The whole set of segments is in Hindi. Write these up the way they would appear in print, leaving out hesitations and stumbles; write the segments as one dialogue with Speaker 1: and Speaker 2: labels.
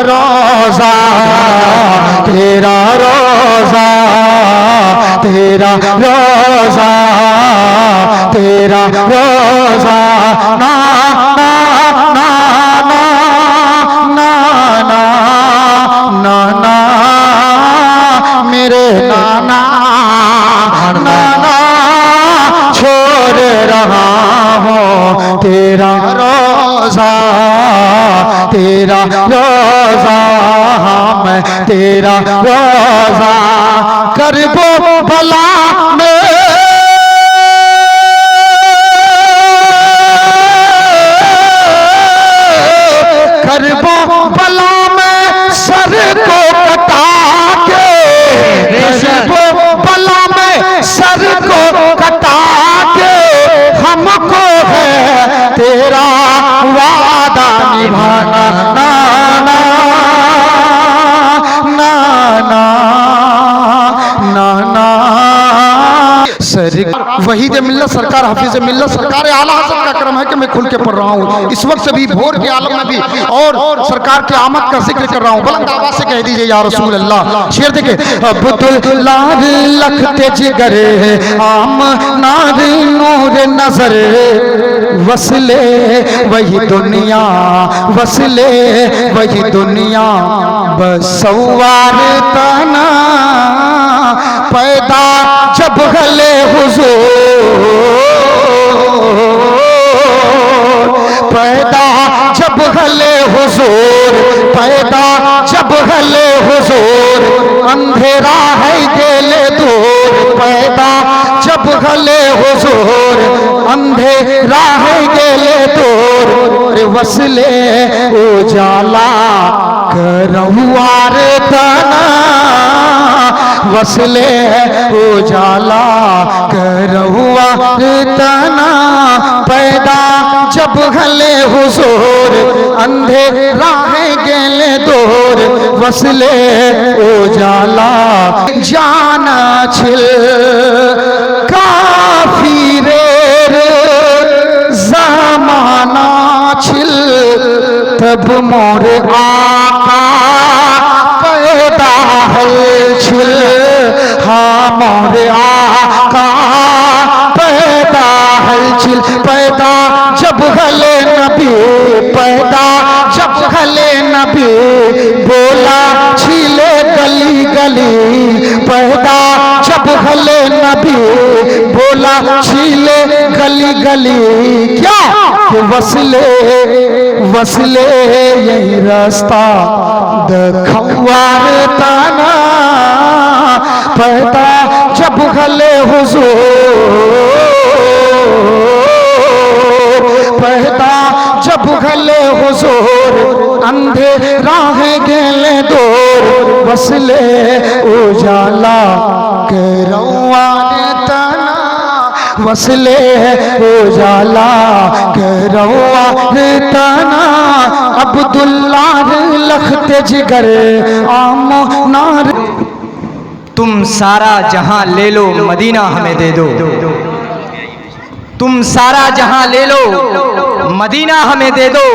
Speaker 1: रोजा, तेरा रोजा, तेरा रोजा, तेरा रोजा, ना ना ना ना ना ना ना मेरे नाना नाना छोड़ रहा हूँ तेरा रोजा, तेरा रोजा, मैं तेरा रोजा करबो भला में करबो भला में सर को कटा के, करबो भला में सर को कटा के, हमको है तेरा वादा निभाना, ना ना ना ना ना वहीद मिल्लत सरकार, हाफिज मिल्लत सरकार आला हज़रत का करम है कि मैं खुल के पढ़ रहा हूँ इस वक्त से भी भोर के आलम में भी, और सरकार के आमद का जिक्र कर रहा हूँ। बुलंद आवाज से कह दीजिए या रसूल अल्लाह। शेर देखे, अब्दुल्लाह लखते जिगर आम नार नूर नजर, वसले वही दुनिया, वसले वही दुनिया, बसवार तना पैदा जब गले हुजूर, पैदा जब गले हुजूर, पैदा जब गले हुजूर, अंधेरा है गेले दूर, पैदा जब गले हुजूर, अंधेरा है गेले दूर, वसले उजाला करवार तना, वसले उजाला करवा तना, पैदा जब गले हुजूर, अंधेरा है गेले दूर, वसले उजाला जाना छिल काफिरे जमाना छिल, तब मोर आका पैदा हलछिल, हाँ मोरे आका पैदा हलछिल, पैदा जब गले नबी, पैदा जब गले नबी, बोला छिले गली गली, पैदा जब गले नबी, बोला छिले गली गली, क्या वसले वसले यही रास्ता दखवार तना, पैदा जब गले हुजूर, पैदा जब गले हुजूर, अंधेरा है गेले दूर, वसले उजाला करवाने तना, वसले उजाला करवाने तना, अब्दुल्लाह लखते जिगर आम नार।
Speaker 2: तुम सारा जहां ले लो मदीना हमें दे दो, तुम सारा जहां ले लो मदीना हमें दे दो,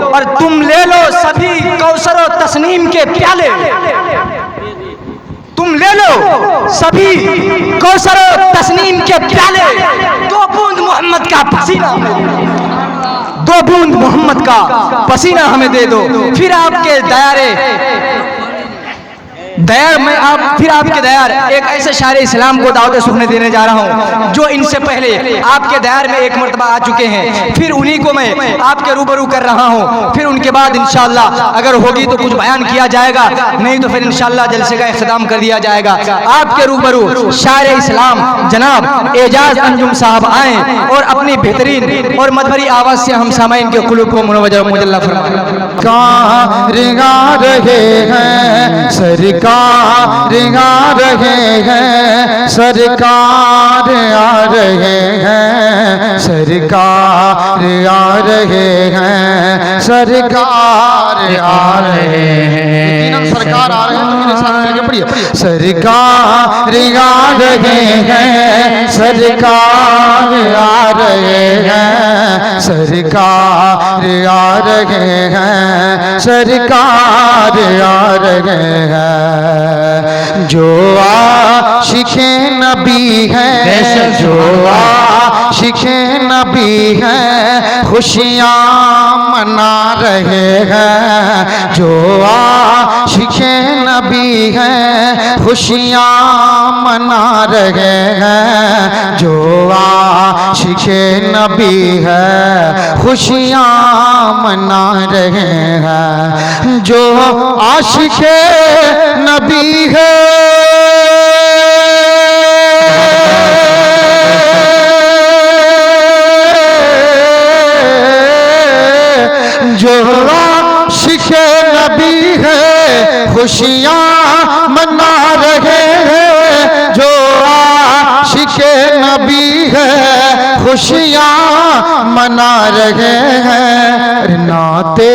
Speaker 2: और तुम ले लो सभी कौसर और तस्नीम के प्याले, तुम ले लो सभी कौसर और तस्नीम के प्याले, दो बूंद मोहम्मद का पसीना, दो बूंद मोहम्मद का पसीना हमें दे दो, फिर आपके दयार में आप फिर आपके दयार एक ऐसे शायर इस्लाम को दावत सुनने देने जा रहा हूँ जो इनसे पहले आपके दयार में एक मर्तबा आ चुके हैं, फिर उन्हीं को मैं आपके रूबरू कर रहा हूँ। फिर उनके बाद इंशाअल्लाह अगर होगी तो कुछ बयान किया जाएगा, नहीं तो फिर इंशाअल्लाह जलसे का इख्तिताम कर दिया जाएगा। आपके रूबरू शायर इस्लाम जनाब एजाज अंजुम साहब आए और अपनी बेहतरीन और मधुरी आवाज से हम सामाइन के कुलूब को मुनव्वर मुजल्ला फरमाएं।
Speaker 1: कहाँ रिंगा रहे हैं सरकार, रिंगा रहे हैं सरकार, आ रहे हैं सरकार, आ रहे हैं सरकार, आ रहे हैं सरकार, आ रहे हैं। तो मेरे साथ मिलकर पढ़िए, सरकार आ रहे हैं सरकार, आ रहे हैं सरकार आ रहे हैं, सरकार आ रहे हैं। जो आशिक़े नबी हैं, जो आशिक़े नबी हैं, खुशियाँ मना रहे हैं। जो आशिक़े नबी हैं, खुशियाँ मना रहे हैं। जो आशिक़े नबी है, खुशियाँ मना रहे हैं। जो आशिक़े नबी है, जो आशिक़े नबी है, खुशियाँ मना रहे हैं। जो आशिक़े नबी है, खुशियाँ मना रहे हैं। नाते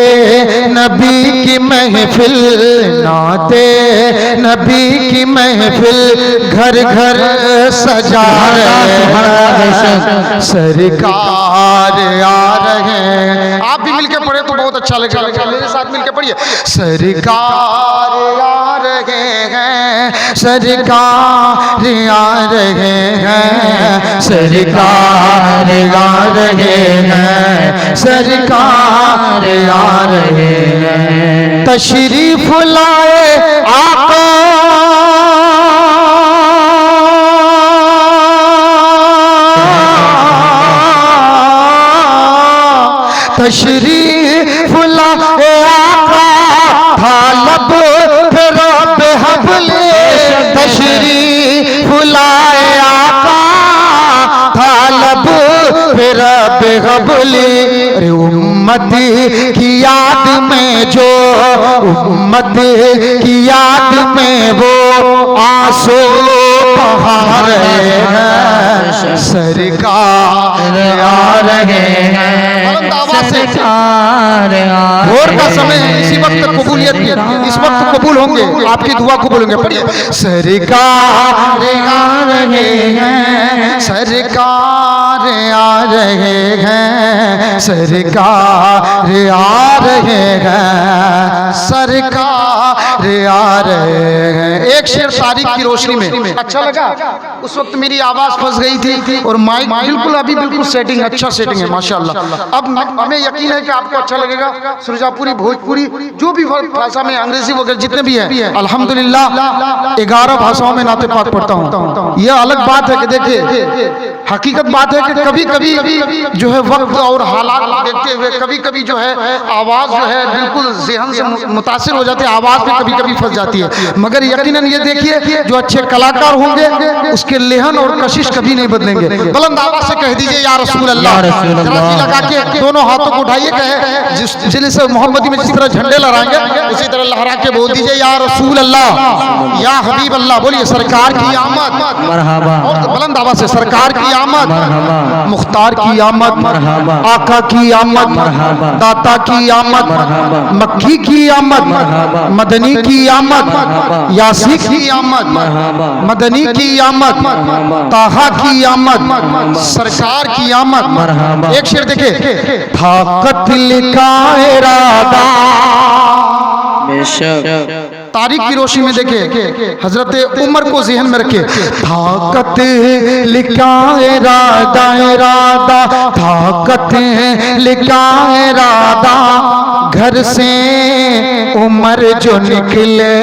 Speaker 1: नबी की महफिल, नाते नबी की महफिल घर घर सजा रहे हैं। सरकार आ रहे हैं। आप भी मिलके पढ़े तो बहुत अच्छा लगेगा, मेरे साथ मिलके पढ़िए। सरकार आ रहे हैं, सरकार आ रहे हैं, सरकार आ रहे हैं, सरकार आ रहे हैं। तशरीफ लाए आका, तशरीफ लाए आका, था लब फिरा बेहबले। तशरीफ लाए आका, था लब फिरा बेहबले। अरे उम्मत की याद में, जो उम्मत की याद में वो आंसू बहा रहे हैं। सरकार आ रहे हैं। भोर का समय है, इसी वक्त कबूलियत की, इस वक्त कबूल होंगे, आपकी दुआ कबूल होंगे। पढ़िए। सरकार आ रहे हैं, सरकार आ रहे हैं, सरकार आ रहे हैं, सरकार आ रहे हैं। एक शेर तारीख की रोशनी में अच्छा लगा। उस वक्त मेरी आवाज फंस गई थी और माइक बिल्कुल अभी बिल्कुल सेटिंग, अच्छा सेटिंग है माशाल्लाह। अब हमें यकीन है कि आपको अच्छा लगेगा। सुरजापुरी, भोजपुरी, जो भी भाषा में, अंग्रेजी वगैरह जितने भी है, अल्हम्दुलिल्लाह 11 भाषाओं में नाते पाक पढ़ता हूँ। यह अलग बात है कि देखिए, हकीकत बात है कि कभी कभी जो है वक्त और हालात देखते हुए कभी कभी जो है आवाज़ जो है बिल्कुल ज़हन से मुतासिर हो जाती है, आवाज़ में कभी कभी फंस जाती है। मगर यकीनन ये देखिए, जो अच्छे कलाकार होंगे उसके लेहन और कशिश कभी नहीं बदलेंगे। बुलंद आवाज़ से कह दीजिए या रसूल अल्लाह। लगा के दोनों हाथों को उठाइए, कहे जिनसे मोहम्मदी में जिस तरह झंडे लहराएंगे उसी तरह लहरा के बोल दीजिए या रसूल अल्लाह, या हबीब अल्लाह। बोलिए सरकार की आमद, मरहबा। और बुलंद आवाज़ से सरकार की आमद, मुख्तार की आमद, आका की आमद, दाता की आमद, मक्की की आमद, मदनी की आमद, यासी की आमद, मदनी की आमद, ताहा की आमद, सरकार की आमद। एक शेर देखे, था कत्ल का इरादा। तारीख की रोशनी में देखे, हजरत उमर को ज़हन में रखे। ताकत लिखा इरादा, इरादा ताकत लिखा इरादा, घर से उमर जो निकले।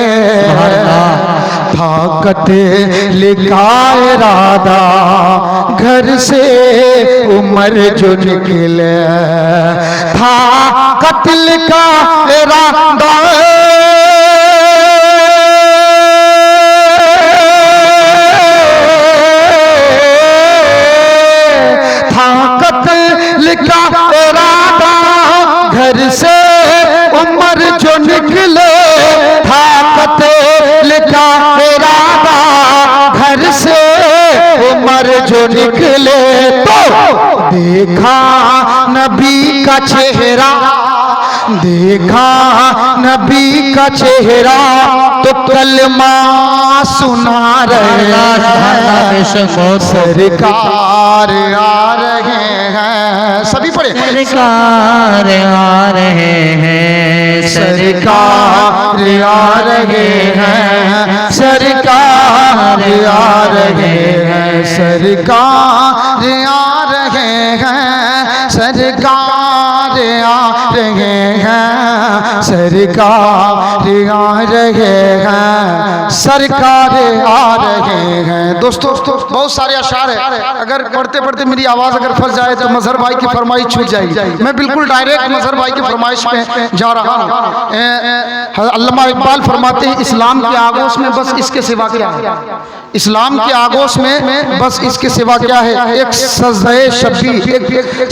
Speaker 1: ताकत लिखा इरादा, घर से उमर जो निकले। था कत्ल का इरादा, का इरादा, घर से उमर जो निकले। ताकत लिखा इरादा, घर से उमर जो निकले। तो देखा नबी का चेहरा, देखा नबी का चेहरा, तो कलमा सुना रहे। सरकार आ रहे हैं, सभी पढ़े।
Speaker 3: सरकार आ रहे हैं,
Speaker 1: सरकार आ रहे हैं, सरकार आ रहे हैं, सरकार आ रहे हैं, सरकार आ रहे हैं, सरकार आ रहे हैं, सरकार आ रहे हैं। दोस्तों बहुत सारे अशार है, अगर पढ़ते पढ़ते मेरी आवाज़ अगर फंस जाए तो मजहर भाई की फरमाइश छूट जाएगी। मैं बिल्कुल डायरेक्ट मजहर भाई की फरमाइश पे जा रहा हूँ। अल्लामा इकबाल फरमाते हैं, इस्लाम के आगोश में बस इसके सिवा क्या है? इस्लाम के आगोश में बस इसके सिवा क्या है? एक सजदे शब्बीर, एक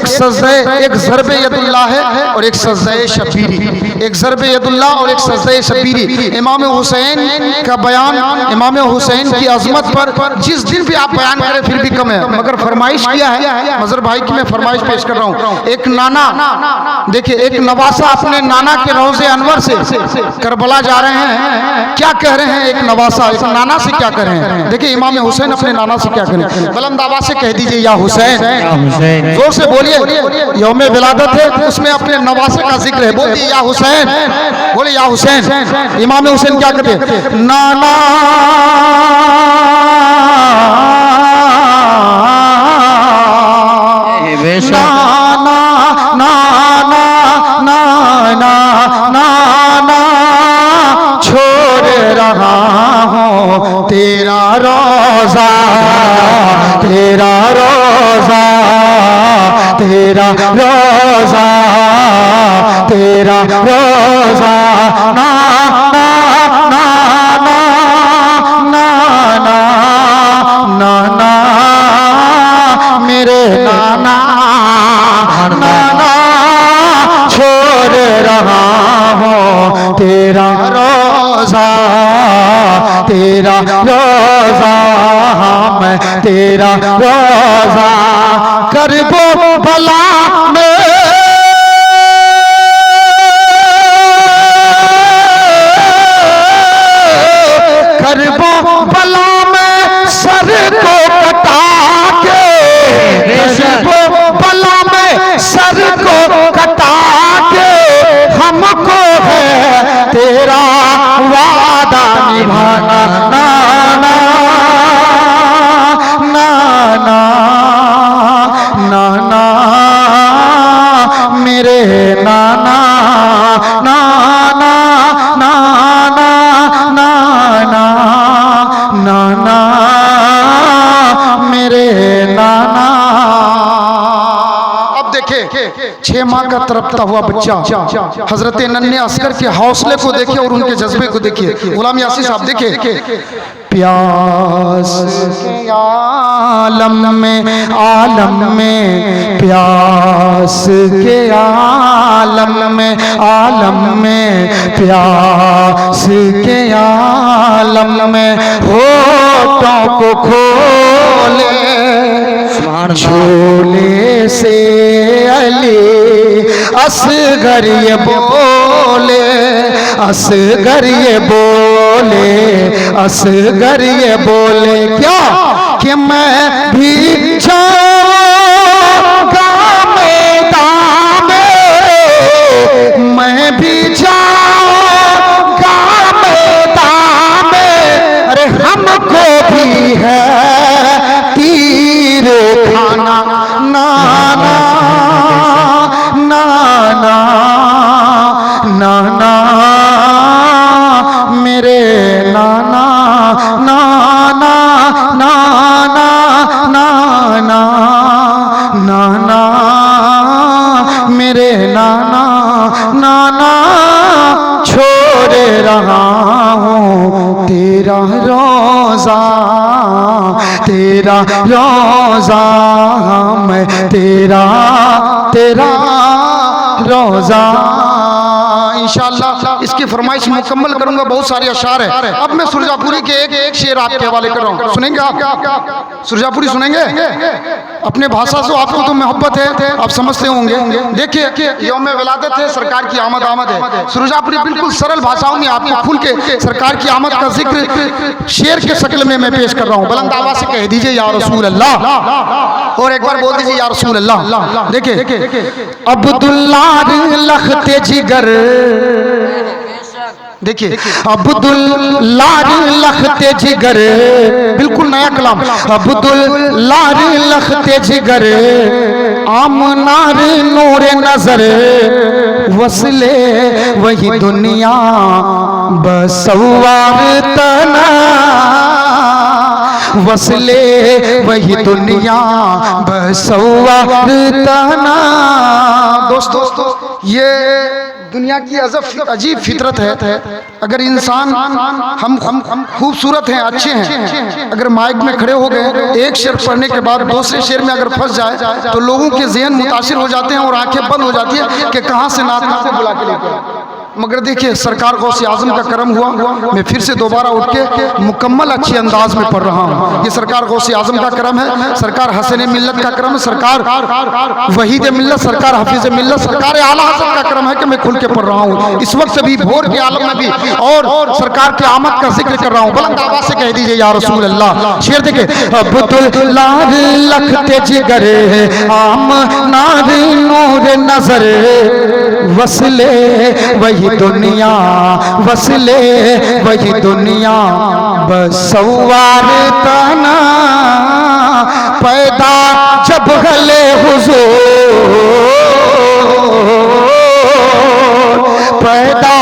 Speaker 1: सजदे, एक ज़रबे यदुल्लाह है और एक सजदे शब्बीरी, एक ज़रबे यदुल्लाह और एक सजदे शब्बीरी। इमाम हुसैन का बयान, इमाम हुसैन की अजमत पर जिस दिन भी आप बयान करें फिर भी कम है, मगर फरमाइश किया है मजहर भाई की, मैं फरमाइश पेश कर रहा हूँ। एक नाना, देखिए एक नवासा अपने नाना के रोज़े अनवर से करबला जा रहे हैं, क्या कह रहे हैं? एक नवासा एक नाना से क्या कह रहे हैं? देखिए इमाम हुसैन अपने नाना से क्या करें, बुलंद आवाज से कह दीजिए, या हुसैन, जोर से बोलिए, यौमे विलादत है उसमें अपने नवासे का जिक्र है, बोलिए या हुसैन, बोले या हुसैन। इमाम हुसैन क्या कहते हैं? नाना नाना नाना नाना नाना छोड़ रहा हूँ तेरा रोज़ा, तेरा रोज़ा, तेरा रोज़ा, तेरा रोज़ा, ना ना ना ना ना ना ना मेरे नाना, नाना छोड़ रहा हूँ तेरा रोज़ा, तेरा रोज़ा, मैं तेरा रोज़ा, करबो भला में करबो भला में सर को कटा के, करबो भला में सर को कटा के, हमको है तेरा वादा निभाना, नाना नाना नाना मेरे नाना, नाना नाना नाना नाना मेरे नाना। अब देखे 6 माह का तड़पता हुआ बच्चा हजरत नन्हे असगर के हौसले को देखे और उनके जज्बे को देखिए। गुलाम यासीन साहब देखे, प्यास के आलम में, आलम में, प्यास के आलम में, आलम में, प्यास के आलम में होठों को खोले झोले से अली असगर ये बोले, असगर ये बोले, असगर ये बोले क्या कि मैं भी जाऊंगा मैदान में, मैं भी जाऊंगा मैदान में, अरे हमको भी है तीर खाना, नाना नाना नाना मेरे नाना, नाना नाना नाना नाना मेरे नाना, नाना छोड़ रहा हूँ तेरा रोज़ा, तेरा रोज़ा, मैं तेरा तेरा रोज़ा। इंशाअल्लाह इसकी फरमाइश मुकम्मल करूंगा। बहुत सारे अशार है। अब मैं सुरजापुरी के एक शेर आपके हवाले कर रहा हूँ, सुनेंगे आप? सुरजापुरी सुनेंगे? अपने भाषा से आपको तो मोहब्बत है, आप समझते होंगे। देखिए, यौम विलादत है, सरकार की आमद है। सुरजापुरी बिल्कुल सरल भाषाओं में आपको खुल के सरकार की आमद का जिक्र शेर के शक्ल में मैं पेश कर रहा हूँ। बुलंद आवाज से कह दीजिए या रसूल अल्लाह, और एक बार बोल दीजिए या रसूल अल्लाह। देखिए, अब्दुल्ला लखते जिगर, देखिए अब्दुल्ला लखते जिगर, बिल्कुल नया कलाम। अब्दुल्ला लखते जिगर, आमनार नूर नजर, वसले वही दुनिया बसवार तना, वसले वही दुनिया बसवार तना। दोस्तों, ये दुनिया की अजीब फितरत है। अगर इंसान हम खूबसूरत हैं, अच्छे हैं, अगर माइक में खड़े हो गए, एक शेर पढ़ने के बाद दूसरे शेर में अगर फंस जाए तो लोगों के ज़हन मुतासिर हो जाते हैं और आंखें बंद हो जाती है कि कहाँ से नात से बुला के लेकर। मगर देखिए, सरकार गौसे आजम का करम हुआ, मैं फिर से दोबारा उठ के मुकम्मल अच्छे अंदाज में पढ़ रहा हूँ। ये सरकार गौसे आजम का करम है, सरकार हसन मिल्लत का करम है, सरकार वहीद मिल्लत, सरकार हफीज मिल्लत, सरकार आला हज़रत का करम है कि मैं खुल के पढ़ रहा हूँ। इस वक्त भी भोर के आलम में भी और सरकार की आमद का जिक्र कर रहा हूँ। बुलंद आवाज से कह दीजिए या रसूल अल्लाह। शेर देखिए, अब्दुल्ला लखते जिगर, आमनार नूर नजर, वसले वही दुनिया, वसले वही दुनिया बसवार तना, पैदा जब गले हुजूर, पैदा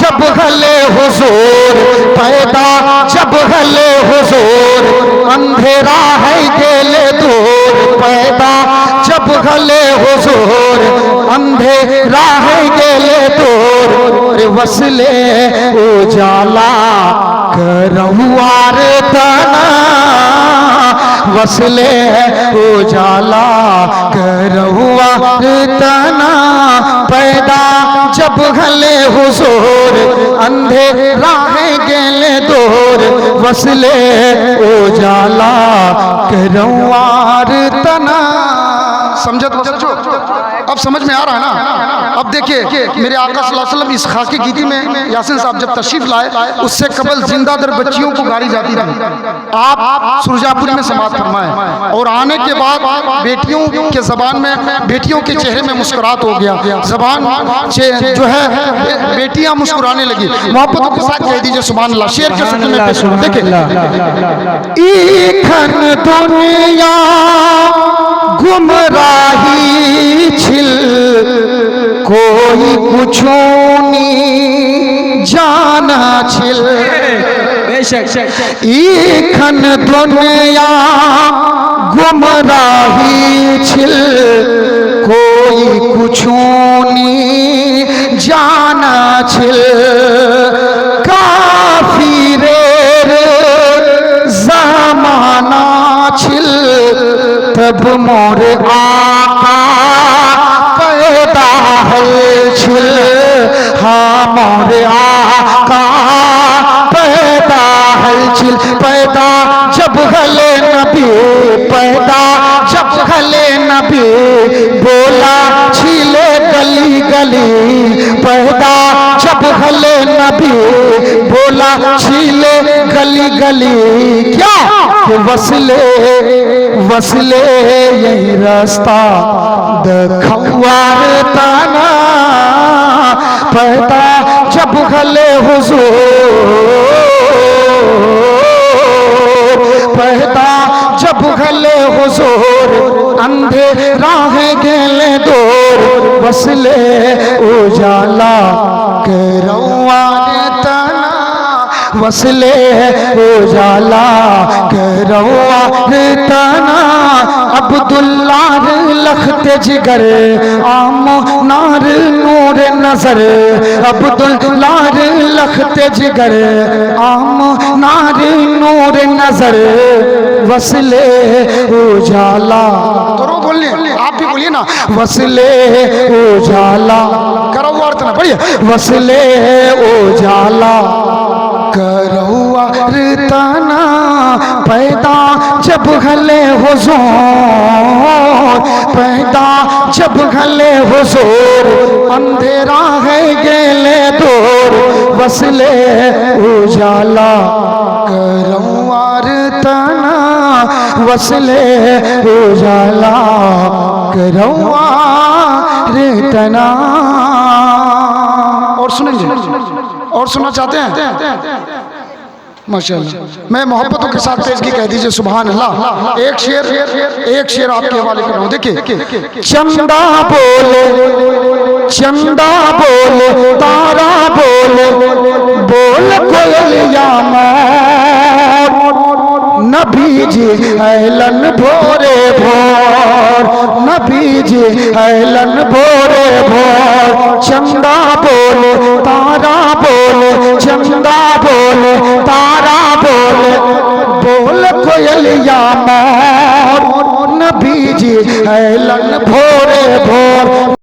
Speaker 1: जब गले हुजूर, पैदा जब गले हुजूर, अंधेरा है गेले दूर, पैदा जब गले हुजूर, अंधेरा है गेले दूर, वसले उजाला करवार तना, वसले उजाला करवार तना, पैदा जब गले हुजूर, अंधेरा है गेले दूर, वसले उजाला करवार तना। समझे तो अब समझ में आ रहा है ना? अब देखिए, मेरे आका सल्लल्लाहु अलैहि वसल्लम इस खाकी गीती में यासीन साहब जब तशरीफ लाए, उससे कबल जिंदा दर बच्चियों को गाड़ी जाती थी। आप सुरजापुरी में समाप्त फरमाए, और आने के बाद बेटियों के जबान में, बेटियों के चेहरे में मुस्कुरात हो गया, जबान जो है बेटियां मुस्कुराने लगी। मोहब्बतों के साथ कह दीजिए सुभान अल्लाह। शेर के शक्ल में पेश करो। देखिए, ईखन दुनिया गुमराही छिल, कोई कुछोनी जाना छिल, ईखन दुनिया गुमराही छिल, कोई कुछोनी जाना छिल, काफिरे ज़माना छिल, तब मोर आका पैदा हल छिल, हाँ मोर आका पैदा हल छिल, पैदा जब गले नबी, पैदा जब गले नबी, बोला छिले गली गली, पैदा जब गले नबी, बोला छिले गली गली। क्या वसले वसले यही रास्ता दखवार तना, पैदा जब गले हुजूर, पैदा जब गले हुजूर, अंधेरा है गेले दूर, वसले उजाला करवाने तना, वसले उजाला करवाने तना। अब्दुल्ला लखते जिगर, आमनार नूर नजर, अब्दुल्ला लखते जिगर, आमनार नूर नजर, वसले उजाला। तो बोलिए, आप भी बोलिए ना, वसले उजाला करो अर्थ ना पढ़िए, वसले उजाला करौआ तना पैदा जब हले हुजूर, पैदा जब हले हुजूर, अंधेरा है गेले दूर, वसले उजाला करौआ तना, वसले उजाला करौआ तना। और सुनेंगे और सुनना चाहते हैं? माशाअल्लाह, मैं मोहब्बतों के साथ पेशगी कह दीजिए सुभान अल्लाह। एक शेर आपके हवाले कर रहा हूँ, देखिए। चंदा बोले, चंदा बोले, तारा बोले, बोल कोयलिया मोर, नबी जी ऐलन भोरे भोर, नबी जी ऐलन भोरे भोर, चंदा बोले, तारा बोले, चंदा बोले, तारा बोले, बोल कोयलिया मोर, नबी जी ऐलन भोरे भोर।